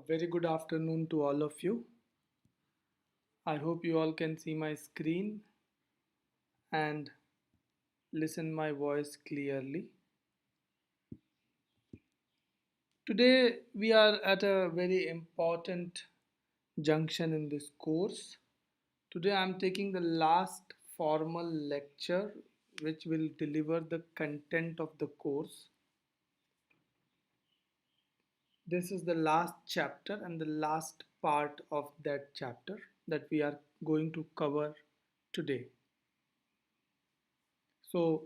Very good afternoon to all of you. I hope you all can see my screen and listen my voice clearly. Today we are at a very important junction in this course. Today I am taking the last formal lecture which will deliver the content of the course. This is the last chapter and the last part of that chapter that we are going to cover today. So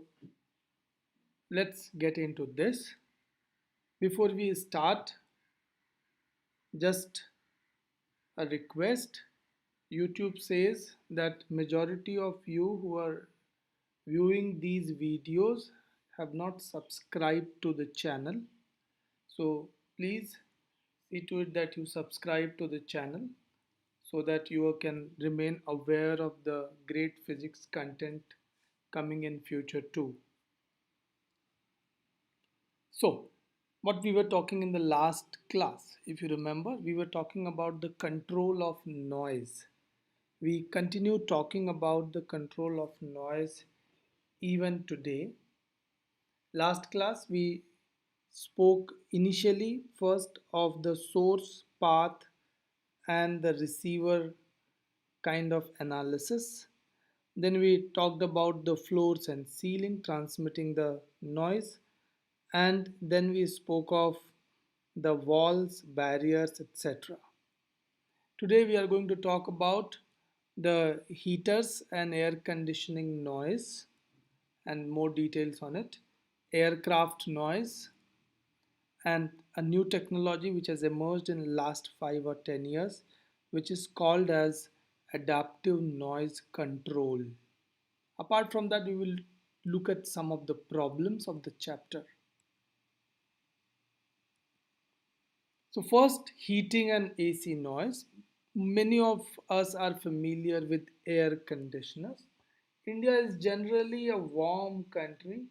let's get into this. Before we start, just a request. YouTube says that majority of you who are viewing these videos have not subscribed to the channel. So please see to it that you subscribe to the channel so that you can remain aware of the great physics content coming in future too. So, what we were talking in the last class, if you remember, we were talking about the control of noise. We continue talking about the control of noise even today. Last class, we spoke initially first of the source, path, and the receiver kind of analysis. Then we talked about the floors and ceiling transmitting the noise, and then we spoke of the walls, barriers, etc. Today we are going to talk about the heaters and air conditioning noise and more details on it, aircraft noise, and a new technology which has emerged in the last 5 or 10 years, which is called as adaptive noise control. Apart from that, we will look at some of the problems of the chapter. So first, heating and AC noise. Many of us are familiar with air conditioners. India is generally a warm country,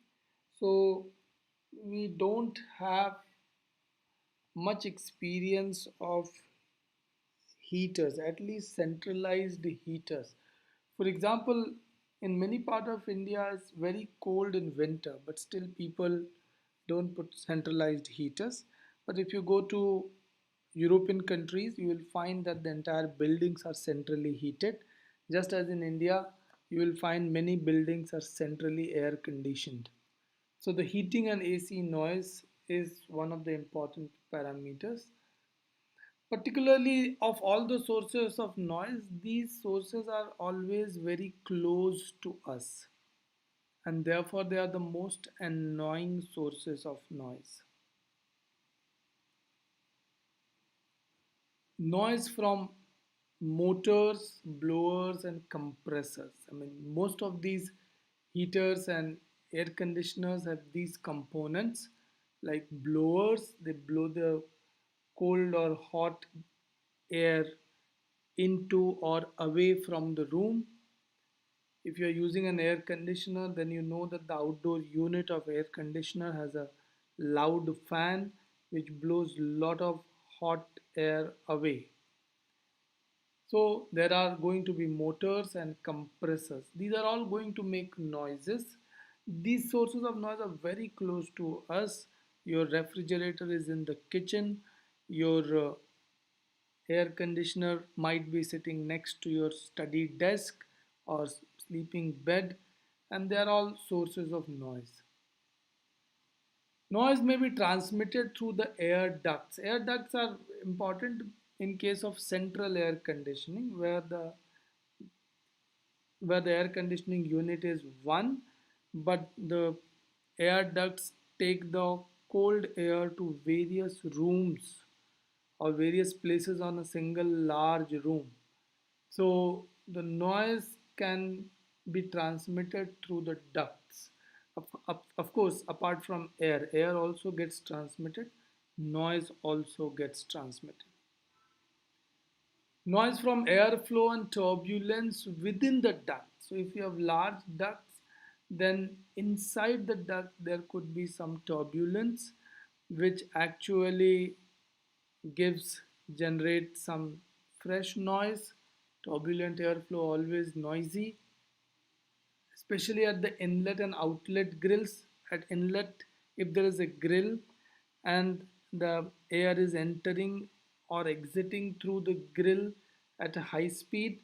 so we don't have much experience of heaters, at least centralized heaters. For example, in many part of India it's very cold in winter, but still people don't put centralized heaters. But if you go to European countries, you will find that the entire buildings are centrally heated. Just as in India, you will find many buildings are centrally air conditioned. So the heating and AC noise is one of the important parameters. Particularly of all the sources of noise, these sources are always very close to us, and therefore they are the most annoying sources of noise. Noise from motors, blowers, and compressors. I mean, most of these heaters and air conditioners have these components like blowers, they blow the cold or hot air into or away from the room. If you're using an air conditioner, then you know that the outdoor unit of air conditioner has a loud fan which blows a lot of hot air away. So there are going to be motors and compressors. These are all going to make noises. These sources of noise are very close to us. Your refrigerator is in the kitchen. Your air conditioner might be sitting next to your study desk or sleeping bed, and they are all sources of noise. Noise may be transmitted through the air ducts. Air ducts are important in case of central air conditioning, where the air conditioning unit is one, but the air ducts take the cold air to various rooms or various places on a single large room. So the noise can be transmitted through the ducts. Of course, apart from air also gets transmitted, noise also gets transmitted. Noise from airflow and turbulence within the duct. So if you have large ducts, then inside the duct there could be some turbulence which actually gives generate some fresh noise. Turbulent airflow always noisy, especially at the inlet and outlet grills. At inlet, if there is a grill and the air is entering or exiting through the grill at a high speed,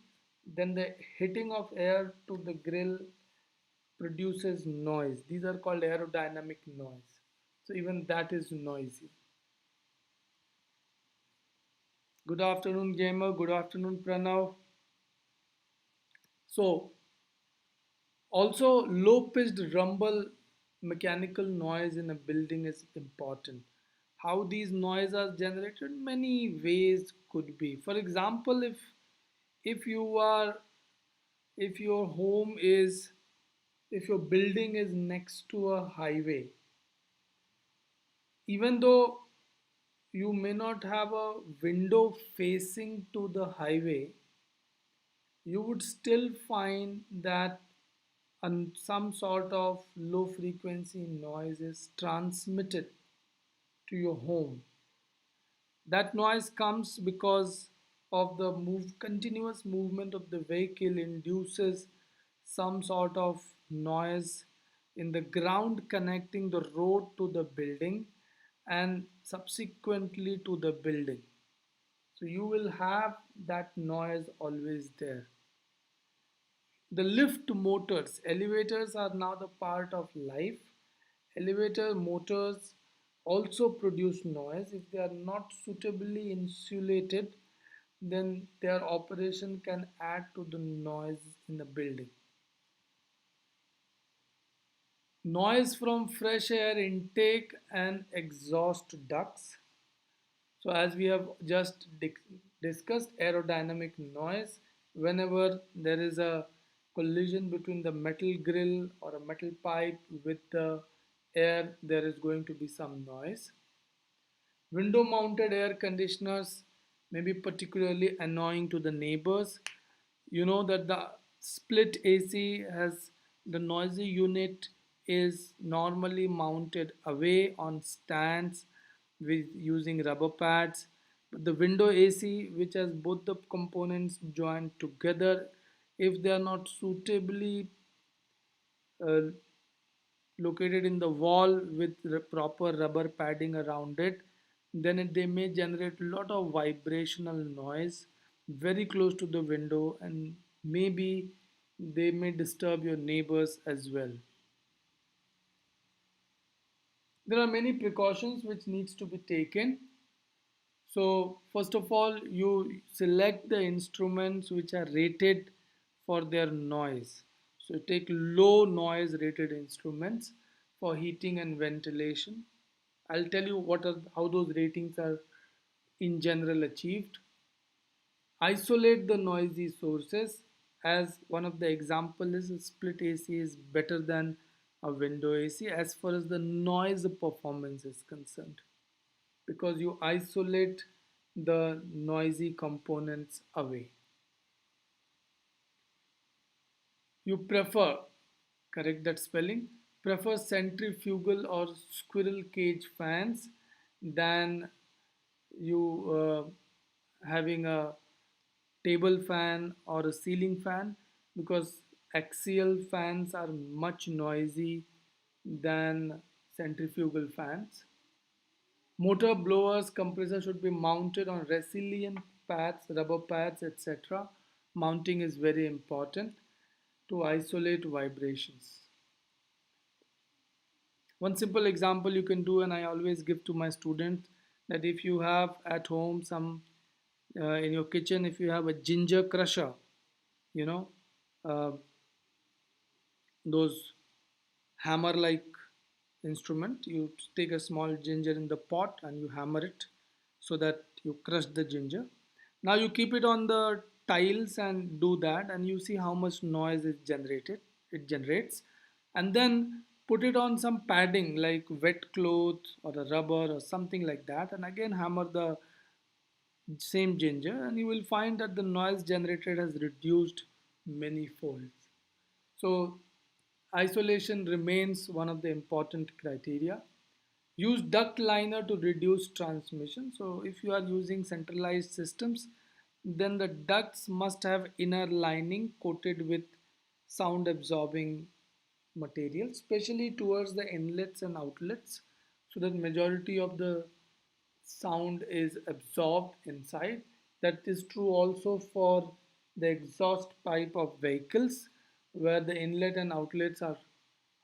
then the hitting of air to the grill produces noise. These are called aerodynamic noise. So even that is noisy. Good afternoon, gamer. Good afternoon, Pranav. So also, low-pitched rumble mechanical noise in a building is important. How these noise are generated? Many ways could be. For example, if you are if your home is if your building is next to a highway, even though you may not have a window facing to the highway, you would still find that some sort of low frequency noise is transmitted to your home. That noise comes because of the continuous movement of the vehicle induces some sort of noise in the ground connecting the road to the building and subsequently to the building. So you will have that noise always there. The lift motors, elevators are now the part of life. Elevator motors also produce noise. If they are not suitably insulated, then their operation can add to the noise in the building. Noise from fresh air intake and exhaust ducts. So, as we have just discussed, aerodynamic noise, whenever there is a collision between the metal grill or a metal pipe with the air, there is going to be some noise. Window mounted air conditioners may be particularly annoying to the neighbors. You know that the split AC has the noisy unit is normally mounted away on stands with using rubber pads. But the window AC, which has both the components joined together, if they are not suitably uh, located in the wall with proper rubber padding around it, then they may generate a lot of vibrational noise very close to the window, and maybe they may disturb your neighbors as well. There are many precautions which needs to be taken. So first of all, you select the instruments which are rated for their noise. So take low noise rated instruments for heating and ventilation. I'll tell you how those ratings are in general achieved. Isolate the noisy sources. As one of the example is a split AC is better than a window AC as far as the noise performance is concerned, because you isolate the noisy components away. You prefer, correct that spelling, prefer centrifugal or squirrel cage fans than you having a table fan or a ceiling fan, because axial fans are much noisy than centrifugal fans. Motor blowers, compressor should be mounted on resilient pads, rubber pads, etc. Mounting is very important to isolate vibrations. One simple example you can do, and I always give to my students, that if you have at home some in your kitchen, if you have a ginger crusher, you know, uh, those hammer like instrument, you take a small ginger in the pot and you hammer it so that you crush the ginger. Now you keep it on the tiles and do that, and you see how much noise it generates, and then put it on some padding like wet cloth or a rubber or something like that, and again hammer the same ginger, and you will find that the noise generated has reduced many folds. So isolation remains one of the important criteria. Use duct liner to reduce transmission. So if you are using centralized systems, then the ducts must have inner lining coated with sound absorbing material, especially towards the inlets and outlets, so that majority of the sound is absorbed inside. That is true also for the exhaust pipe of vehicles, where the inlet and outlets are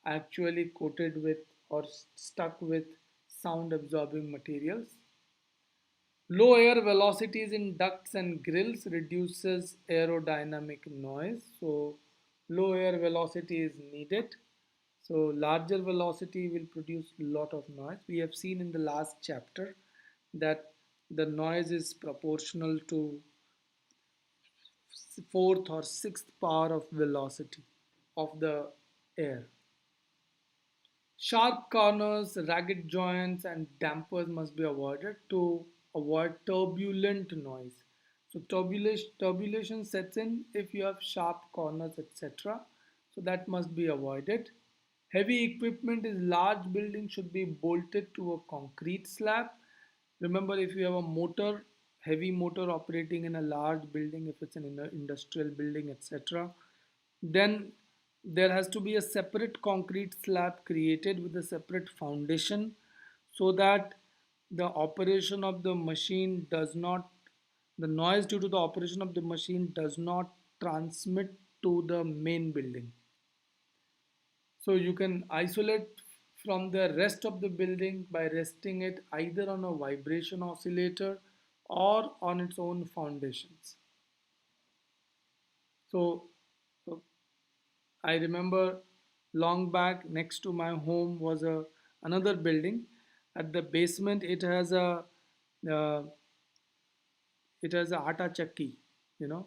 actually coated with or stuck with sound absorbing materials. Low air velocities in ducts and grills reduces aerodynamic noise. So low air velocity is needed. So larger velocity will produce a lot of noise. We have seen in the last chapter that the noise is proportional to fourth or sixth power of velocity of the air. Sharp corners, ragged joints, and dampers must be avoided to avoid turbulent noise. So turbulation sets in if you have sharp corners, etc. So that must be avoided. Heavy equipment in large buildings should be bolted to a concrete slab. Remember, if you have a motor, heavy motor operating in a large building, if it's an industrial building, etc., then there has to be a separate concrete slab created with a separate foundation, so that the operation of the machine does not, the noise due to the operation of the machine does not transmit to the main building. So you can isolate from the rest of the building by resting it either on a vibration oscillator or on its own foundations. So I remember long back next to my home was a another building. At the basement, uh, atta chakki, you know,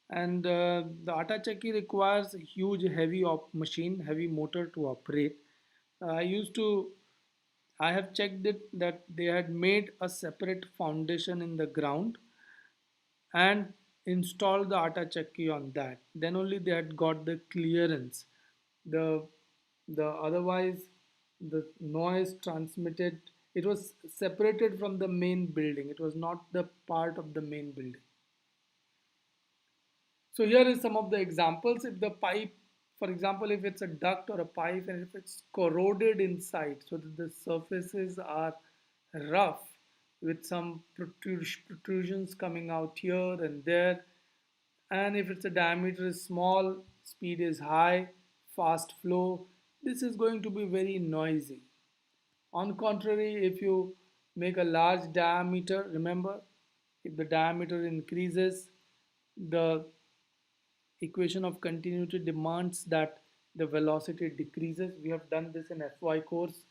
and the atta chakki requires a huge heavy machine, heavy motor to operate. I used to, I have checked it that they had made a separate foundation in the ground and installed the atta chakki on that. Then only they had got the clearance. The the otherwise the noise transmitted, it was separated from the main building. It was not the part of the main building. So here is some of the examples. If the pipe, for example, if it's a duct or a pipe and if it's corroded inside so that the surfaces are rough with some protrusions coming out here and there, and if its a diameter is small, speed is high, fast flow, this is going to be very noisy. On contrary, if you make a large diameter, remember, if the diameter increases, the equation of continuity demands that the velocity decreases. We have done this in FY course.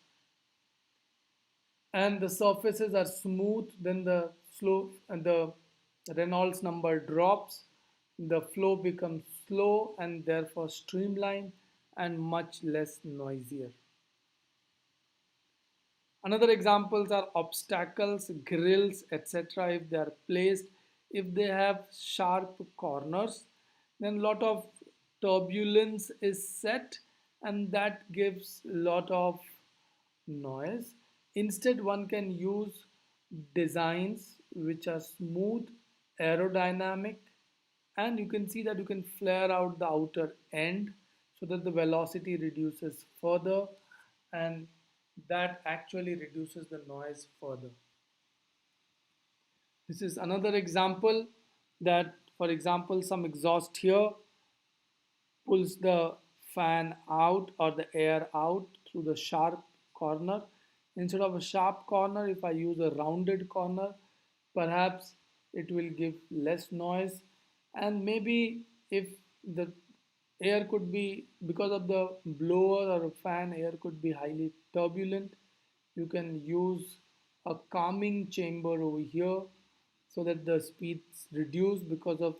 And the surfaces are smooth, then the slope and the Reynolds number drops, the flow becomes slow and therefore streamlined and much less noisier. Another examples are obstacles, grills, etc. If they are placed, if they have sharp corners, then lot of turbulence is set and that gives lot of noise. Instead, one can use designs which are smooth, aerodynamic, and you can see that you can flare out the outer end so that the velocity reduces further, and that actually reduces the noise further. This is another example that, for example, some exhaust here pulls the fan out or the air out through the sharp corner. Instead of a sharp corner, if I use a rounded corner, perhaps it will give less noise. And maybe if the air could be, because of the blower or a fan, air could be highly turbulent, you can use a calming chamber over here so that the speeds reduce because of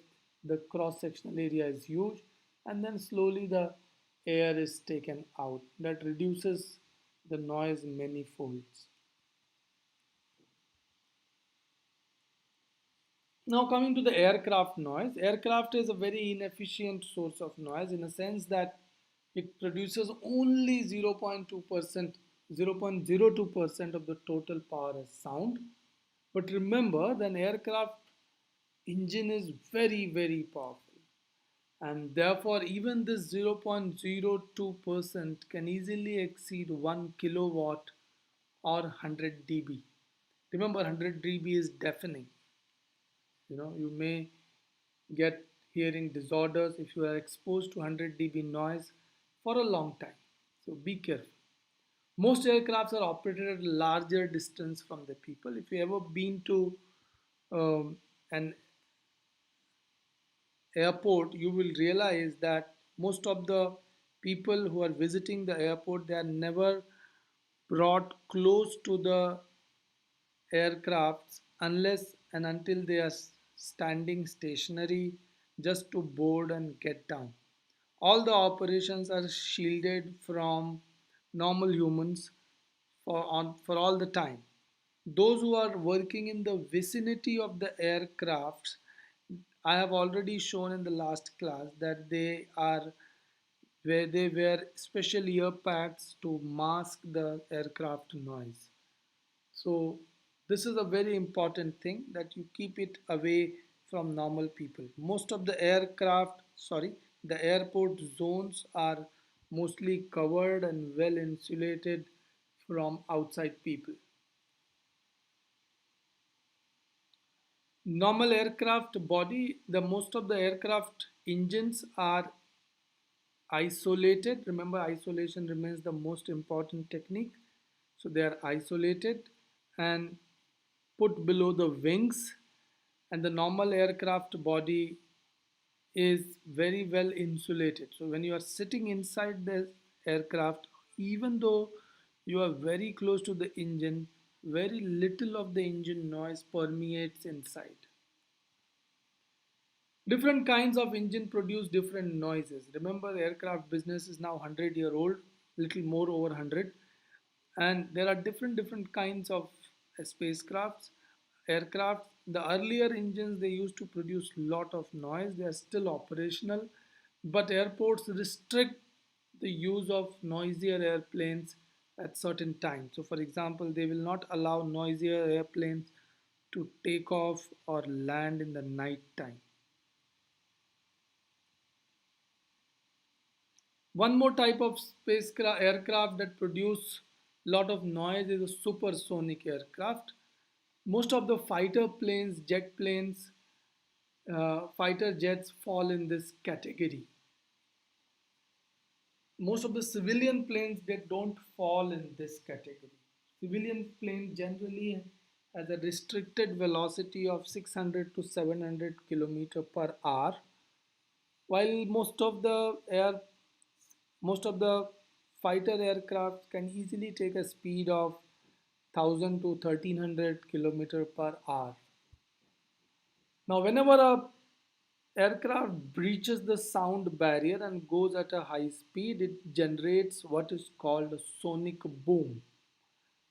the cross sectional area is huge, and then slowly the air is taken out. That reduces the noise many folds. Now coming to the aircraft noise, aircraft is a very inefficient source of noise in a sense that it produces only 0.2% 0.02% of the total power is sound. But remember, an aircraft engine is very, very powerful. And therefore, even this 0.02% can easily exceed 1 kilowatt or 100 dB. Remember, 100 dB is deafening. You may get hearing disorders if you are exposed to 100 dB noise for a long time. So be careful. Most aircrafts are operated at a larger distance from the people. If you ever been to an airport, you will realize that most of the people who are visiting the airport, they are never brought close to the aircrafts unless and until they are standing stationary just to board and get down. All the operations are shielded from normal humans for all the time. Those who are working in the vicinity of the aircrafts, I have already shown in the last class that they are where they wear special ear pads to mask the aircraft noise. So this is a very important thing that you keep it away from normal people. Most of the the airport zones are mostly covered and well insulated from outside people. Normal aircraft body, the most of the aircraft engines are isolated. Remember, isolation remains the most important technique. So they are isolated and put below the wings, and the normal aircraft body is very well insulated. So when you are sitting inside the aircraft, even though you are very close to the engine, very little of the engine noise permeates inside. Different kinds of engine produce different noises. Remember, the aircraft business is now 100-year old, little more over 100, and there are different kinds of spacecrafts, aircraft. The earlier engines, they used to produce lot of noise. They are still operational, but airports restrict the use of noisier airplanes at certain times. So, for example, they will not allow noisier airplanes to take off or land in the night time. One more type of spacecraft aircraft that produce lot of noise is a supersonic aircraft. Most of the fighter planes, jet planes, fighter jets fall in this category. Most of the civilian planes, they don't fall in this category. Civilian plane generally has a restricted velocity of 600 to 700 kilometer per hour, while most of the fighter aircraft can easily take a speed of 1000 to 1300 kilometer per hour. Now, whenever a aircraft breaches the sound barrier and goes at a high speed, it generates what is called a sonic boom.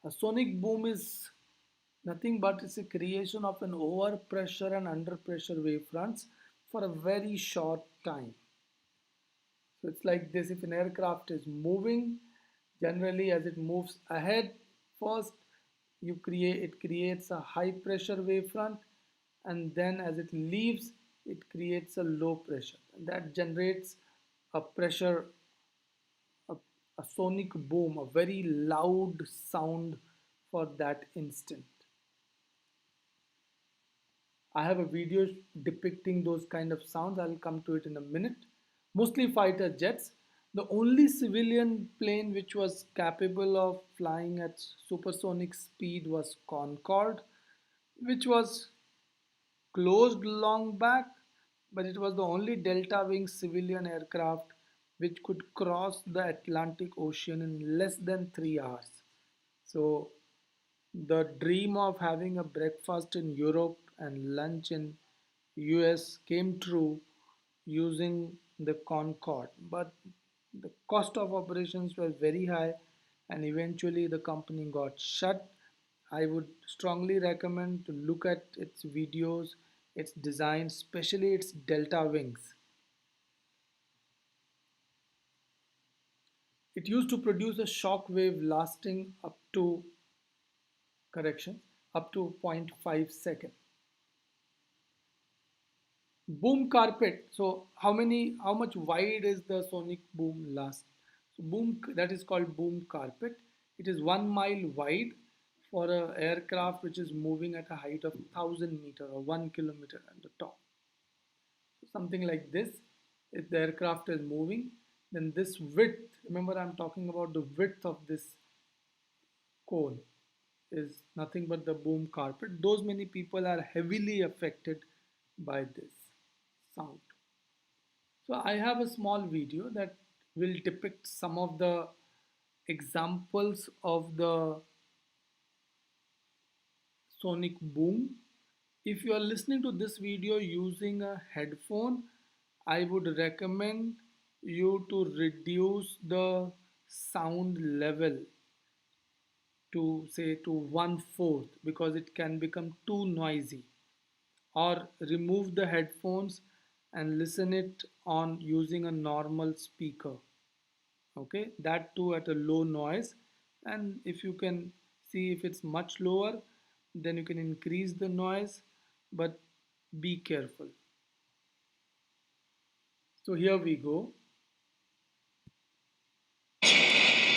A sonic boom is nothing but it's a creation of an overpressure and underpressure wavefronts for a very short time. So it's like this: if an aircraft is moving, generally as it moves ahead first, it creates a high pressure wavefront, and then as it leaves, it creates a low pressure. And that generates a pressure, a, a sonic boom, a very loud sound for that instant. I have a video depicting those kind of sounds. I'll come to it in a minute. Mostly fighter jets. The only civilian plane which was capable of flying at supersonic speed was Concorde, which was closed long back, but it was the only delta wing civilian aircraft which could cross the Atlantic Ocean in less than 3 hours. So the dream of having a breakfast in Europe and lunch in US came true using the Concorde, but the cost of operations was very high and eventually the company got shut. I would strongly recommend to look at its videos, its design, especially its delta wings. It used to produce a shock wave lasting up to, correction, up to zero point 0.5 second. Boom carpet. So how much wide is the sonic boom last? So that is called boom carpet. It is 1 mile wide for an aircraft which is moving at a height of 1,000 meter or 1 kilometer at the top. So something like this. If the aircraft is moving, then this width, remember I'm talking about the width of this cone, is nothing but the boom carpet. Those many people are heavily affected by this sound. So I have a small video that will depict some of the examples of the sonic boom. If you are listening to this video using a headphone, I would recommend you to reduce the sound level to say to 1/4 because it can become too noisy, or remove the headphones and listen it on using a normal speaker. Okay, that too at a low noise. And if you can see if it's much lower, then you can increase the noise, but be careful. So here we go.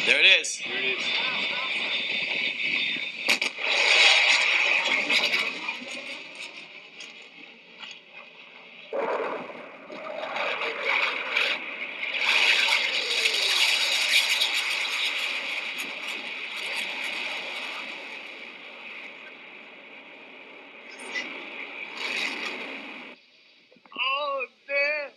There it is. There it is. Oh, damn.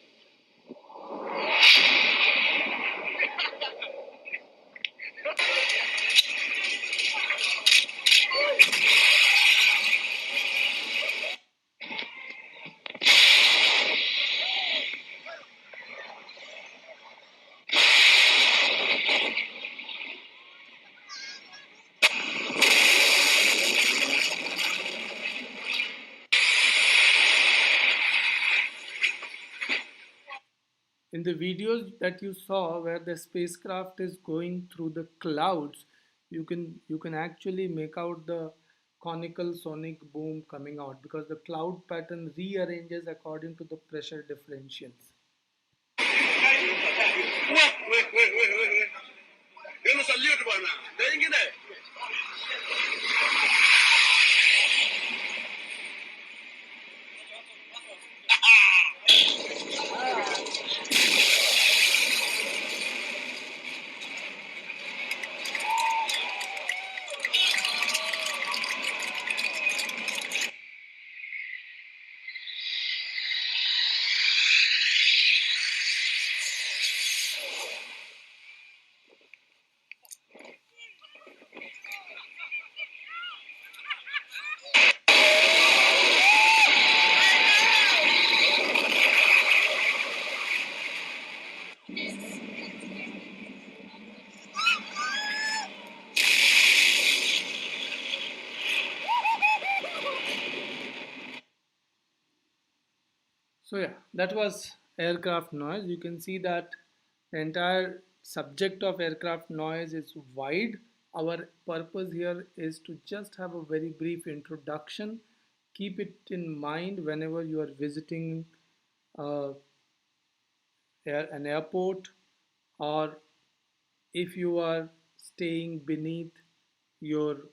In the videos that you saw where the spacecraft is going through the clouds, you can actually make out the conical sonic boom coming out because the cloud pattern rearranges according to the pressure differentials. Wait. Yo no salió, hermana. ¿De quién es? So yeah, that was aircraft noise. You can see that the entire subject of aircraft noise is wide. Our purpose here is to just have a very brief introduction. Keep it in mind whenever you are visiting uh, an airport, or if you are staying beneath your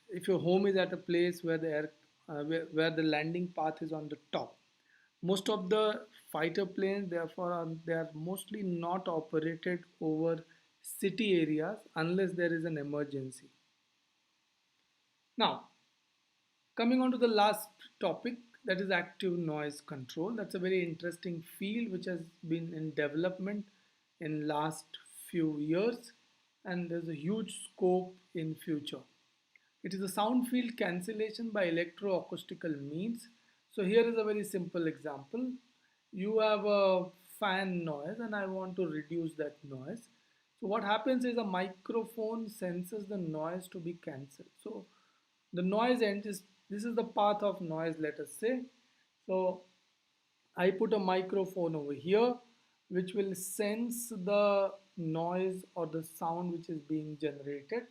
if your home is at a place where where the landing path is on the top. Most of the fighter planes, therefore, they are mostly not operated over city areas unless there is an emergency. Now, coming on to the last topic, that is active noise control. That's a very interesting field which has been in development in last few years, and there's a huge scope in future. It is a sound field cancellation by electroacoustical means. So here is a very simple example. You have a fan noise and I want to reduce that noise. So what happens is a microphone senses the noise to be cancelled. So the noise end is, this is the path of noise, let us say. So I put a microphone over here which will sense the noise or the sound which is being generated,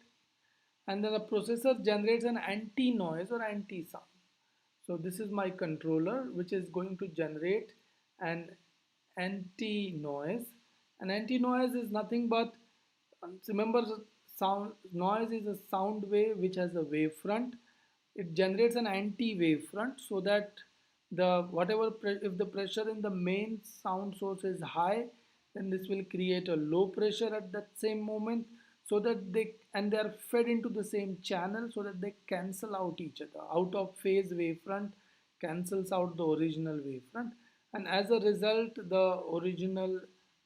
and then the processor generates an anti-noise or anti-sound. So this is my controller which is going to generate an anti-noise. An anti-noise is nothing but, remember, sound noise is a sound wave which has a wavefront. It generates an anti-wavefront so that the whatever if the pressure in the main sound source is high, then this will create a low pressure at that same moment, so that they are fed into the same channel so that they cancel out each other. Out of phase wavefront cancels out the original wavefront, and as a result the original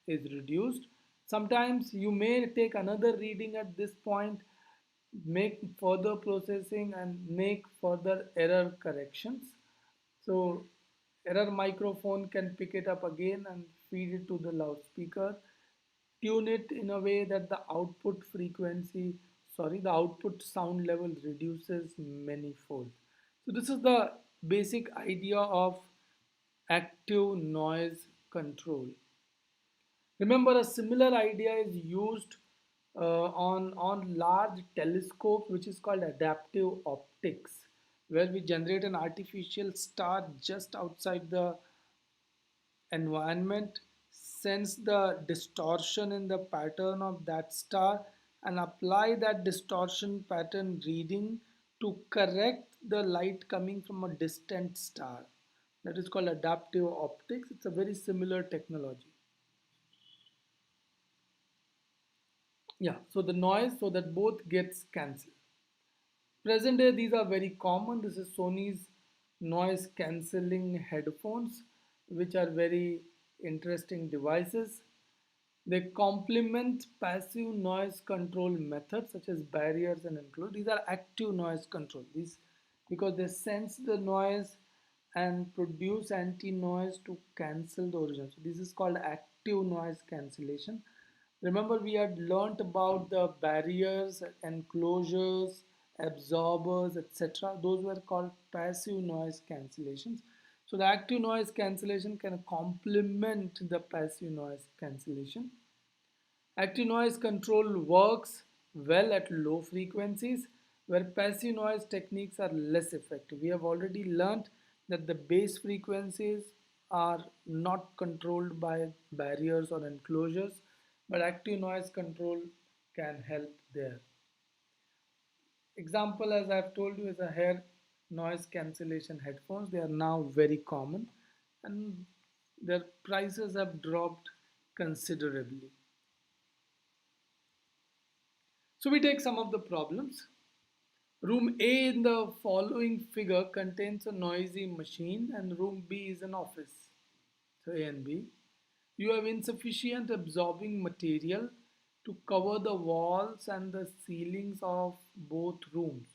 is reduced. Sometimes you may take another reading at this point, make further processing and make further error corrections. So error microphone can pick it up again and feed it to the loudspeaker, tune it in a way that the output frequency, sorry, the output sound level reduces manyfold. So this is the basic idea of active noise control. Remember, a similar idea is used on large telescopes, which is called adaptive optics, where we generate an artificial star just outside the environment, sense the distortion in the pattern of that star, and apply that distortion pattern reading to correct the light coming from a distant star. That is called adaptive optics. It's a very similar technology. Yeah, so the noise, so that both gets cancelled. Present day, these are very common. This is Sony's noise cancelling headphones, which are very interesting devices. They complement passive noise control methods such as barriers and enclosures. These are active noise control. These because they sense the noise and produce anti-noise to cancel the original. So this is called active noise cancellation. Remember, we had learnt about the barriers, enclosures, absorbers, etc. Those were called passive noise cancellations. So the active noise cancellation can complement the passive noise cancellation. Active noise control works well at low frequencies where passive noise techniques are less effective. We have already learned that the bass frequencies are not controlled by barriers or enclosures, but active noise control can help there. Example, as I've told you, is a hair noise cancellation headphones. They are now very common and their prices have dropped considerably. So we take some of the problems. Room A in the following figure contains a noisy machine and room B is an office. So A and B. You have insufficient absorbing material to cover the walls and the ceilings of both rooms.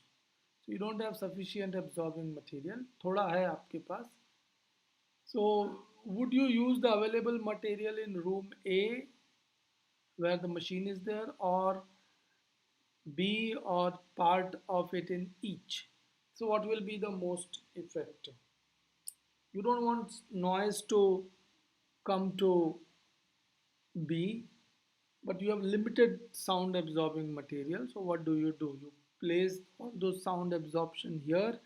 So you don't have sufficient absorbing material. थोड़ा है आपके पास. So would you use the available material in room A where the machine is there, or B, or part of it in each? So what will be the most effective? You don't want noise to come to B, but you have limited sound absorbing material. So what do? You place all those sound absorption here,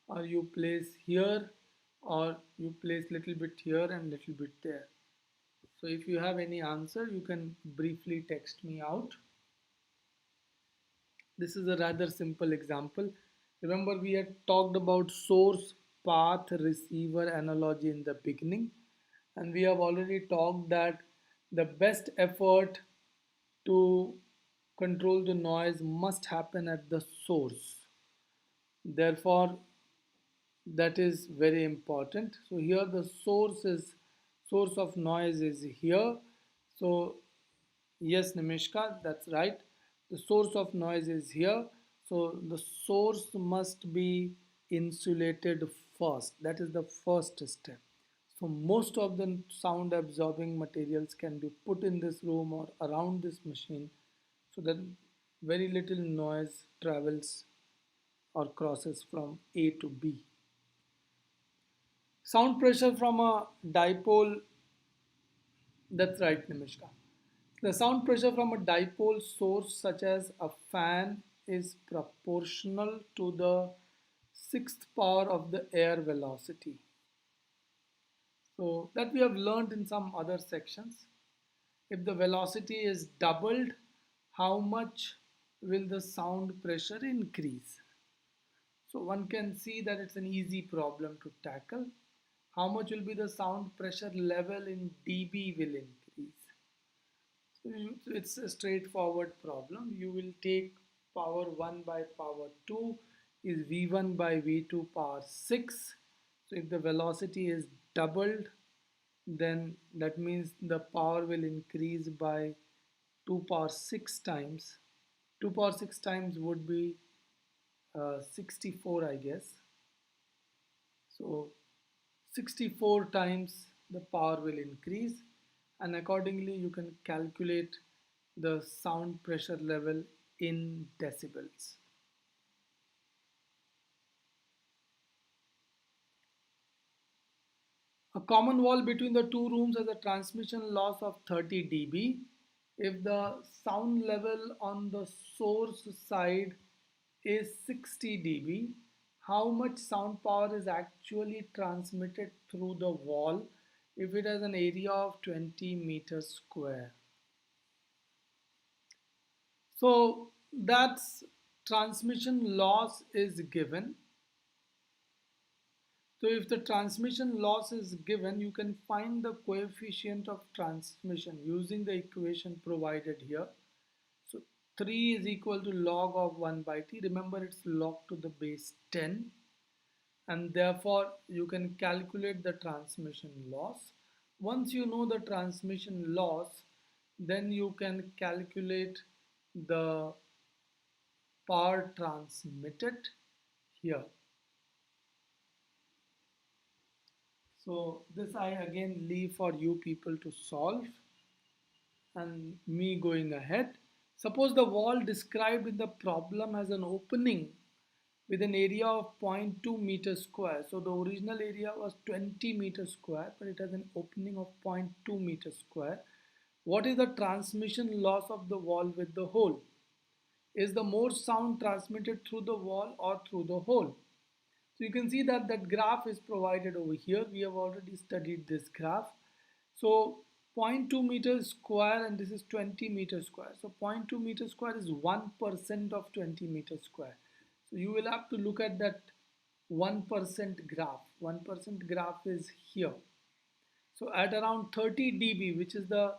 or you place here, or you place little bit here and little bit there. So if you have any answer, you can briefly text me out. This is a rather simple example. Remember, we had talked about source path receiver analogy in the beginning, and we have already talked that the best effort to control the noise must happen at the source. Therefore, that is very important. So here the source of noise is here. So yes, Nimishka, that's right. The source of noise is here. So the source must be insulated first. That is the first step. So most of the sound absorbing materials can be put in this room or around this machine so that very little noise travels or crosses from A to B. Sound pressure from a dipole That's right, Nimishka. The sound pressure from a dipole source, such as a fan, is proportional to the sixth power of the air velocity. So, that we have learned in some other sections. If the velocity is doubled, how much will the sound pressure increase? So, one can see that it's an easy problem to tackle. How much will be the sound pressure level in dB will increase? So it's a straightforward problem. You will take power 1 by power 2 is V1 by V2 power 6. So if the velocity is doubled, then that means the power will increase by 2 power 6 times. 2 power 6 times would be 64, I guess. So 64 times the power will increase, and accordingly you can calculate the sound pressure level in decibels. A common wall between the two rooms has a transmission loss of 30 dB. If the sound level on the source side is 60 dB, how much sound power is actually transmitted through the wall if it has an area of 20 meters square? So that's transmission loss is given. So if the transmission loss is given, you can find the coefficient of transmission using the equation provided here. So 3 is equal to log of 1 by t. Remember, it's log to the base 10, and therefore you can calculate the transmission loss. Once you know the transmission loss, then you can calculate the power transmitted here. So this I again leave for you people to solve and me going ahead. Suppose the wall described in the problem has an opening with an area of 0.2 meters square. So the original area was 20 meters square, but it has an opening of 0.2 meters square. What is the transmission loss of the wall with the hole? Is the more sound transmitted through the wall or through the hole? So you can see that that graph is provided over here. We have already studied this graph. So 0.2 meters square and this is 20 meters square. So 0.2 meters square is 1% of 20 meters square. So you will have to look at that 1% graph. 1% graph is here. So at around 30 dB, which is the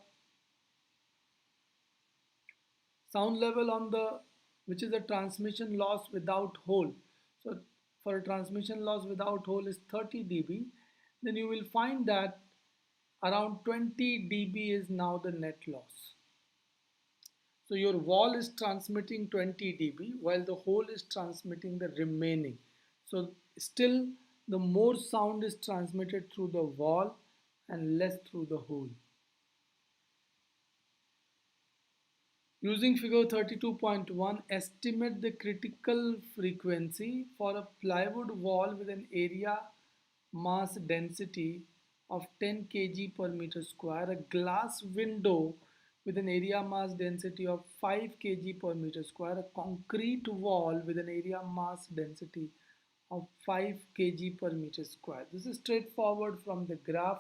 sound level on the, which is the transmission loss without hole. So for a transmission loss without hole is 30 dB, then you will find that around 20 dB is now the net loss. So your wall is transmitting 20 dB while the hole is transmitting the remaining. So still the more sound is transmitted through the wall and less through the hole. Using figure 32.1, estimate the critical frequency for a plywood wall with an area mass density of 10 kg per meter square, a glass window with an area mass density of 5 kg per meter square, a concrete wall with an area mass density of 5 kg per meter square. This is straightforward from the graph.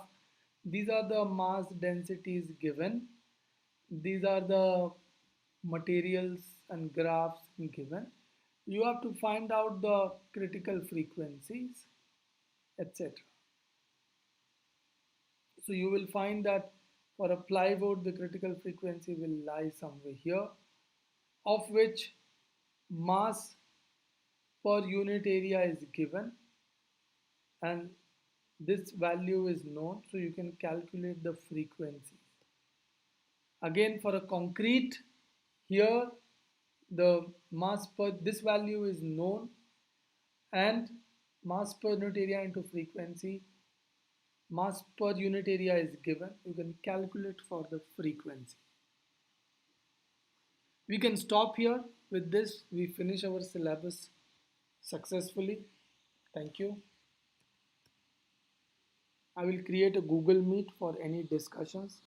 These are the mass densities given. These are the materials and graphs given. You have to find out the critical frequencies, etc. So you will find that for a plywood, the critical frequency will lie somewhere here, of which mass per unit area is given, and this value is known, so you can calculate the frequency. Again, for a concrete, here the mass per, this value is known, and mass per unit area into frequency, mass per unit area is given. You can calculate for the frequency. We can stop here. With this, we finish our syllabus successfully. Thank you. I will create a Google Meet for any discussions.